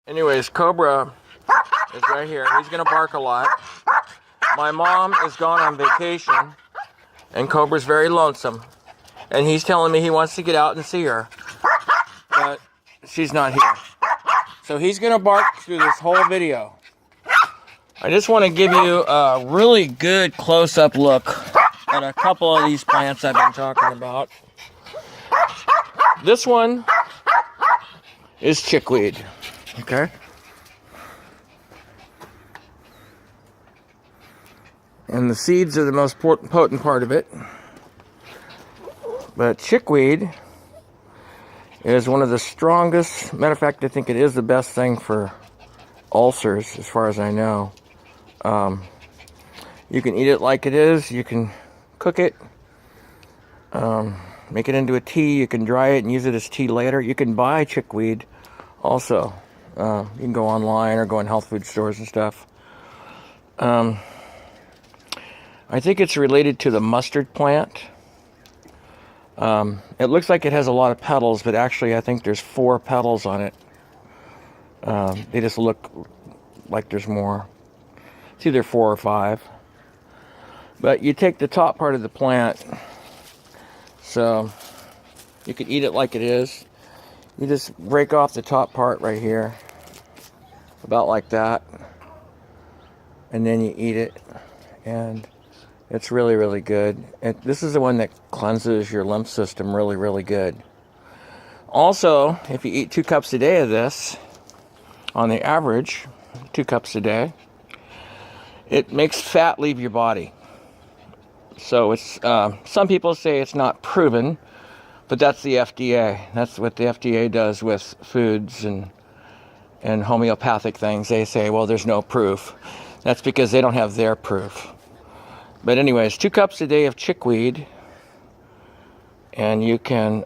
Anyways, Cobra is right here. He's gonna bark a lot. My mom is gone on vacation, and Cobra's very lonesome. And he's telling me he wants to get out and see her, but she's not here. So he's gonna bark through this whole video. I just want to give you a really good close-up look at a couple of these plants I've been talking about. This one is chickweed, okay? And the seeds are the most potent part of it. But chickweed is one of the strongest, matter of fact, I think it is the best thing for ulcers, as far as I know. You can eat it like it is, you can cook it, make it into a tea, you can dry it and use it as tea later. You can buy chickweed also. You can go online or go in health food stores and stuff. I think it's related to the mustard plant. It looks like it has a lot of petals, but actually I think there's 4 petals on it. They just look like there's more. It's either 4 or 5. But you take the top part of the plant, so you could eat it like it is. You just break off the top part right here, about like that, and then you eat it, and it's really, really good. This is the one that cleanses your lymph system really, really good. Also, if you eat 2 cups a day of this, on the average, 2 cups a day, it makes fat leave your body. So it's some people say it's not proven, but that's the FDA. That's what the FDA does with foods and homeopathic things. They say, well, there's no proof. That's because they don't have their proof. But anyways, 2 cups a day of chickweed, and you can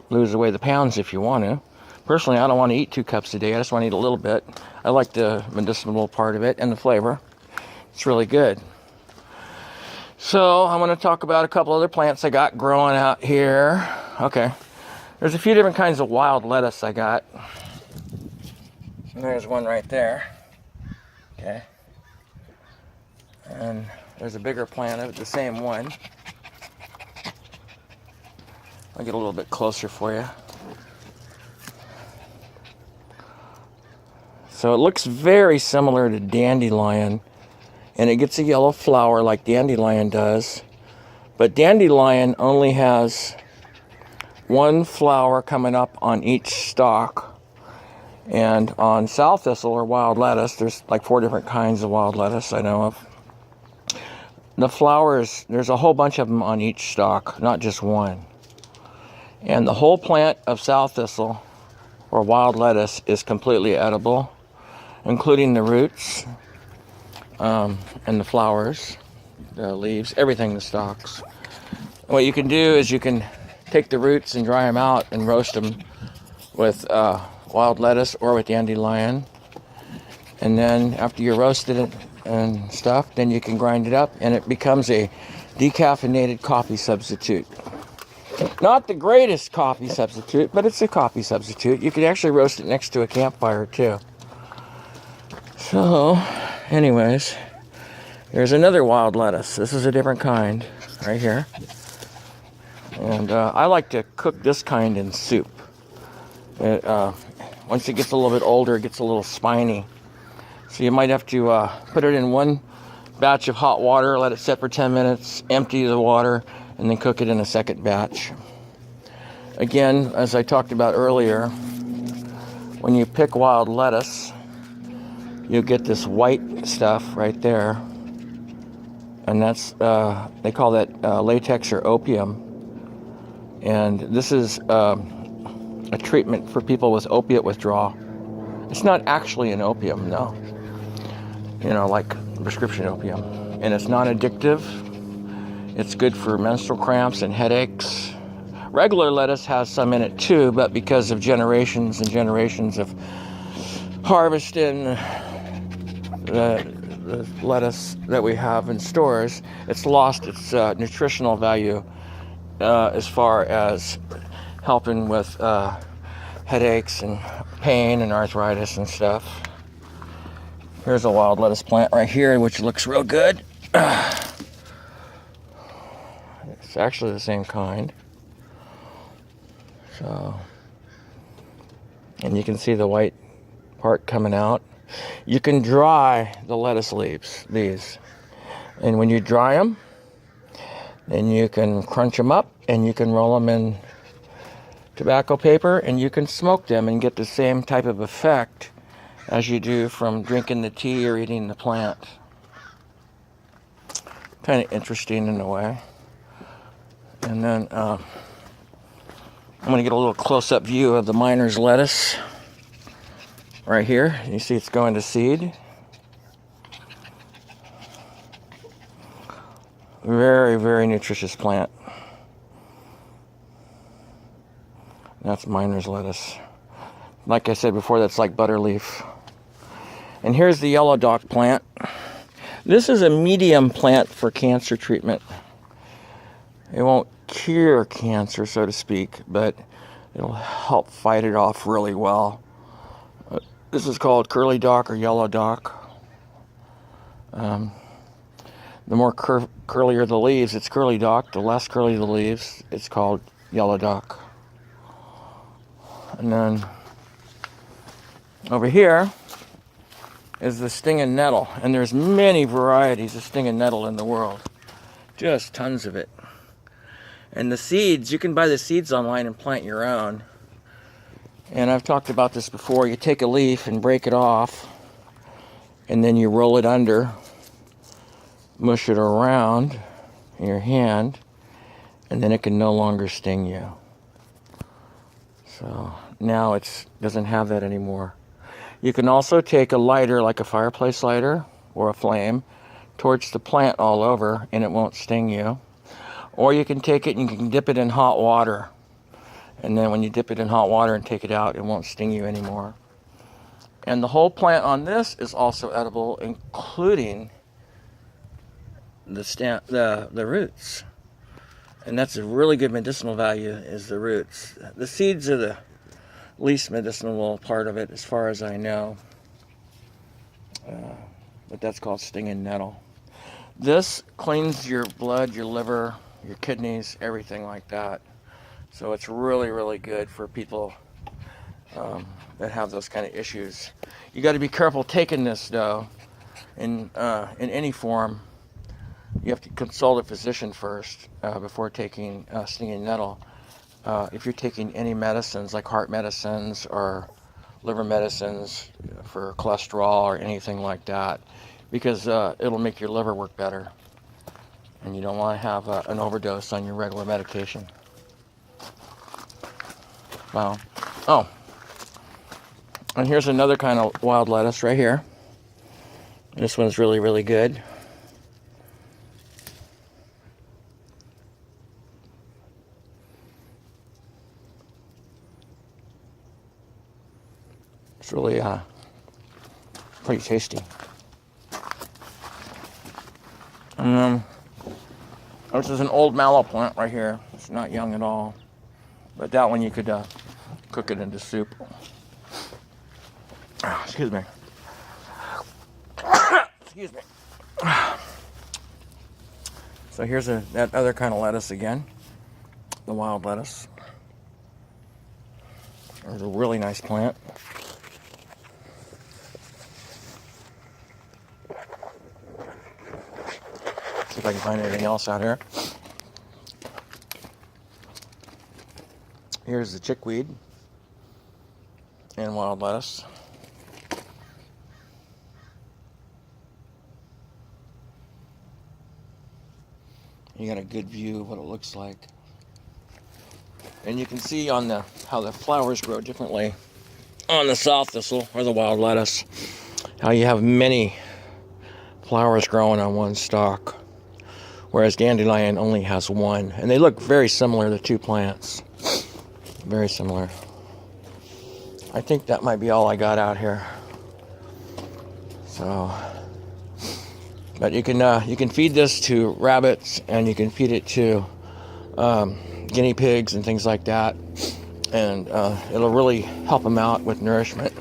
lose away the pounds if you want to. Personally, I don't want to eat 2 cups a day. I just want to eat a little bit. I like the medicinal part of it and the flavor. It's really good. So I'm going to talk about a couple other plants I got growing out here. Okay. There's a few different kinds of wild lettuce I got. And there's one right there. Okay. And there's a bigger plant of it, the same one. I'll get a little bit closer for you. So it looks very similar to dandelion, and it gets a yellow flower like dandelion does. But dandelion only has 1 flower coming up on each stalk. And on sow thistle or wild lettuce, there's like 4 different kinds of wild lettuce I know of. The flowers, there's a whole bunch of them on each stalk, not just 1. And the whole plant of sow thistle or wild lettuce is completely edible, including the roots and the flowers, the leaves, everything, the stalks. What you can do is you can take the roots and dry them out and roast them with wild lettuce or with dandelion. And then after you roasted it and stuff, then you can grind it up and it becomes a decaffeinated coffee substitute. Not the greatest coffee substitute, but it's a coffee substitute. You could actually roast it next to a campfire too. So, anyways, here's another wild lettuce. This is a different kind right here. And I like to cook this kind in soup. Once it gets a little bit older, it gets a little spiny. So you might have to put it in 1 batch of hot water, let it sit for 10 minutes, empty the water, and then cook it in a second batch. Again, as I talked about earlier, when you pick wild lettuce, you get this white stuff right there. And that's, they call that latex or opium. And this is a treatment for people with opiate withdrawal. It's not actually an opium, no. You know, like prescription opium. And it's non-addictive. It's good for menstrual cramps and headaches. Regular lettuce has some in it too, but because of generations and generations of harvesting the lettuce that we have in stores, it's lost its nutritional value as far as helping with headaches and pain and arthritis and stuff. Here's a wild lettuce plant right here, which looks real good. It's actually the same kind. So, and you can see the white part coming out. You can dry the lettuce leaves, these. And when you dry them, then you can crunch them up and you can roll them in tobacco paper and you can smoke them and get the same type of effect as you do from drinking the tea or eating the plant. Kind of interesting in a way. And then I'm going to get a little close-up view of the miner's lettuce right here. You see it's going to seed. Very, very nutritious plant. That's miner's lettuce. Like I said before, that's like butter leaf. And here's the yellow dock plant. This is a medium plant for cancer treatment. It won't cure cancer, so to speak, but it'll help fight it off really well. This is called curly dock or yellow dock. The more curlier the leaves, it's curly dock. The less curly the leaves, it's called yellow dock. And then over here is the stinging nettle. And there's many varieties of stinging nettle in the world. Just tons of it. And the seeds, you can buy the seeds online and plant your own. And I've talked about this before. You take a leaf and break it off. And then you roll it under. Mush it around in your hand. And then it can no longer sting you. So now it doesn't have that anymore. You can also take a lighter, like a fireplace lighter or a flame, torch the plant all over and it won't sting you. Or you can take it and you can dip it in hot water. And then when you dip it in hot water and take it out, it won't sting you anymore. And the whole plant on this is also edible, including the roots. And that's a really good medicinal value, is the roots. The seeds are the least medicinal part of it, as far as I know. But that's called stinging nettle. This cleans your blood, your liver, your kidneys, everything like that. So it's really, really good for people that have those kind of issues. You got to be careful taking this, though, in any form. You have to consult a physician first before taking stinging nettle. If you're taking any medicines, like heart medicines or liver medicines for cholesterol or anything like that, because it'll make your liver work better. And you don't want to have an overdose on your regular medication. Wow. Oh. And here's another kind of wild lettuce right here. This one's really, really good. It's really pretty tasty. And this is an old mallow plant right here. It's not young at all. But that one you could cook it into soup. Excuse me. Excuse me. So here's that other kind of lettuce again. The wild lettuce. It's a really nice plant. See if I can find anything else out here. Here's the chickweed and wild lettuce. You got a good view of what it looks like. And you can see on how the flowers grow differently on the soft thistle or the wild lettuce. How you have many flowers growing on one stalk, whereas dandelion only has one. And they look very similar, the two plants. Very similar. I think that might be all I got out here. So, but you can feed this to rabbits, and you can feed it to guinea pigs and things like that. and it'll really help them out with nourishment.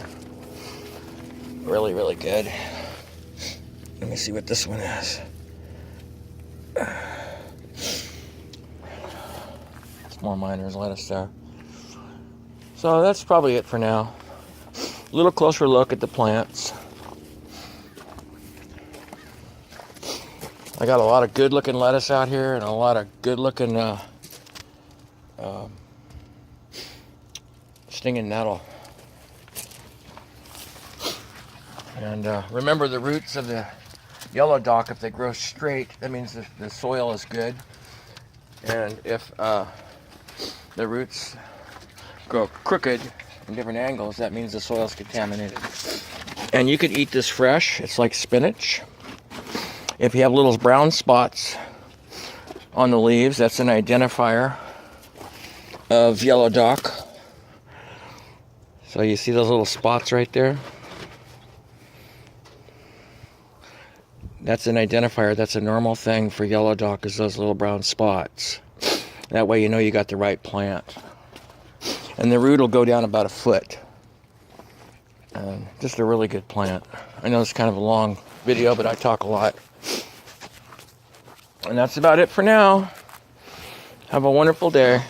Really, really good. Let me see what this one is. It's more Miner's lettuce there. So that's probably it for now. A little closer look at the plants. I got a lot of good looking lettuce out here and a lot of good looking stinging nettle. And remember, the roots of the yellow dock, if they grow straight, that means the soil is good. And if the roots grow crooked in different angles, that means the soil is contaminated. And you could eat this fresh. It's like spinach. If you have little brown spots on the leaves, that's an identifier of yellow dock. So you see those little spots right there? That's an identifier. That's a normal thing for yellow dock, is those little brown spots. That way you know you got the right plant. And the root will go down about 1 foot. Just a really good plant. I know it's kind of a long video, but I talk a lot. And that's about it for now. Have a wonderful day.